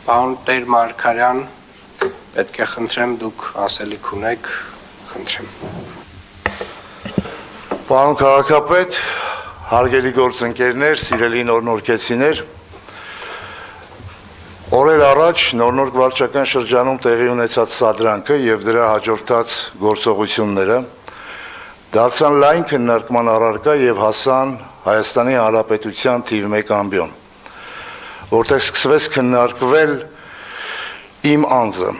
Պարոն Տեր Մարգարյան, պետք է խնդրեմ դուք ասելիք ունեք, խնդրեմ։ Պարոն քաղաքապետ, հարգելի գործընկերներ, սիրելի նորնորքեցիներ, օրեր առաջ նորնորք վարչական շրջանում տեղի ունեցած սադրանքը եւ դրա հաջորդած գործողությունները դարձան լայն քննարկման առարկա եւ հասան Հայաստանի Հանրապետության թիվ 1 ամբիոն, որտեղ սկսվեց քննարկվել իմ անձը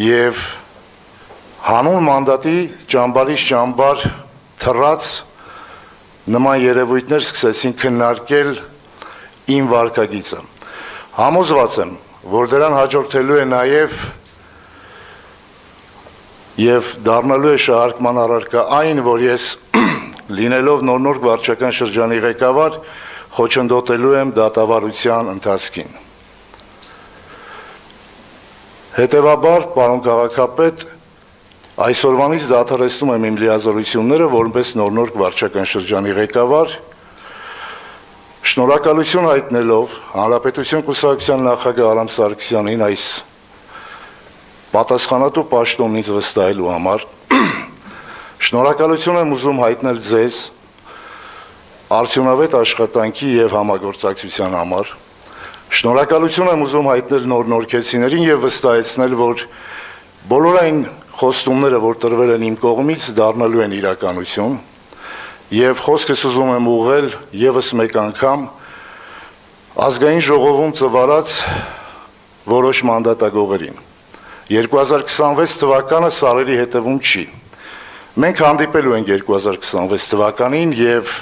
եւ հանուն մանդատի ճամբարից ճամբար թռած նման երևույթներ սկսեցին քննարկել իմ վարքագիծը։ Համոզված եմ, որ դրան հաջորդելու է եւ դառնալու է շահարկման առարկա այն, որ ես լինելով նորնորք վարչական շրջանի ղեկավար խոչընդոտելու եմ դատավարության ընթացքին։ Հետևաբար, պարոն քաղաքապետ, այսօրվանից դադարեցնում եմ իմ լիազորությունները որպես նորնորք վարչական շրջանի ղեկավար, շնորհակալություն հայտնելով Հանրապետություն կուսակցության նախագահ Արամ Սարգսյանին այս պատասխանատու պաշտոնից վստահելու համար, շնորհակալություն եմ ուզում հայտնել ձեզ արդյունավետ աշխատանքի եւ համագործակցության համար, շնորհակալություն եմ ուզում հայտնել նորնորքեցիներին եւ վստահեցնել, որ բոլոր այն խոստումները, որ տրվել են իմ կողմից, դառնալու են իրականություն, եւ խոսքս ուզում եմ ուղղել եւս մեկ անգամ ազգային ժողովում ծվարած որոշ մանդատագողերին։ 2026 թվականը սարերի հետևում չի։ Մենք հանդիպելու ենք 2026 թվականին եւ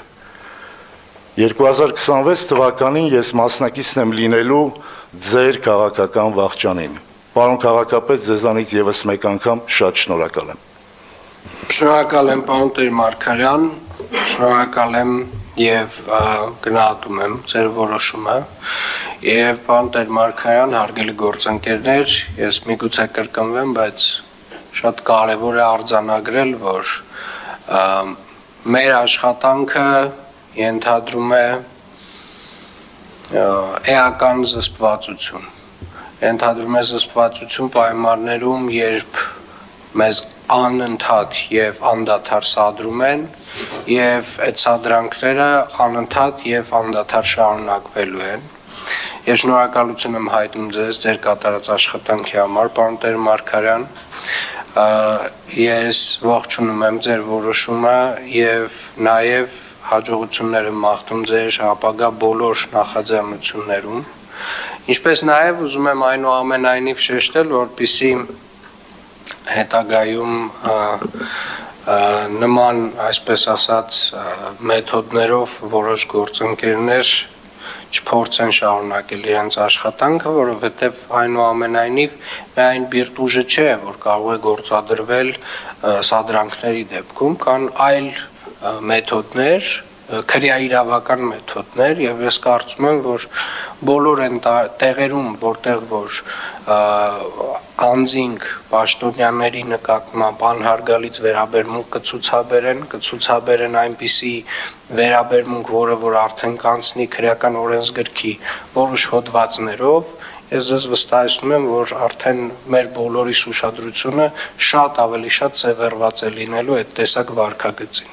2026 թվականին ես մասնակիցն եմ լինելու ձեր քաղաքական վախճանին։ Պարոն քաղաքապետ, ձեզանից եւս մեկ անգամ շատ շնորհակալ եմ։ Շնորհակալ եմ, պարոն Տեր Մարգարյան, շնորհակալ եմ եւ գնահատում եմ ձեր որոշումը։ Եվ պարոն Տեր Մարգարյան, հարգելի գործընկերներ, ես միգուցե կրկնվեմ, բայց շատ կարևոր է արձանագրել, որ մեր աշխատանքը ենթադրում է էական զսպվածություն։ Ենթադրում է զսպվածություն պայմաններում, երբ մեզ անընդհատ եւ անդադար սադրում են եւ այդ սադրանքները անընդհատ եւ անդադար շարունակվելու են։ Ես շնորհակալություն եմ հայտնում ձեզ ձեր կատարած աշխատանքի համար, պարոն Տեր Մարգարյան։ Ես ողջունում եմ ձեր որոշումը եւ նաեւ հաջողություններ եմ մաղթում ձեր ապագա բոլոր նախաձեռնություններում։ Ինչպես նաեւ ուզում եմ այնուամենայնիվ շեշտել, որպեսզի հետագայում նման, այսպես ասած, մեթոդներով որոշ գործընկերներ չփորձեն շարունակել իրենց աշխատանքը, որովհետև այնուամենայնիվ միայն բիրտ ուժը չէ, որ կարող է գործադրվել սադրանքների դեպքում, կան այլ մեթոդներ, քրեաիրավական մեթոդներ, եւ ես կարծում եմ, որ բոլոր այն տեղերում, որտեղ որ անձինք պաշտոնյաների նկատմամբ անհարգալից վերաբերմունք կցուցաբերեն այնպիսի վերաբերմունք, որը որ արդեն կանցնի քրեական օրենսգրքի որոշ հոդվածներով, ես ձեզ վստահեցնում եմ, որ արդեն մեր բոլորիս ուշադրությունը շատ ավելի շատ սևեռված է լինելու այդ տեսակ վարքագծին։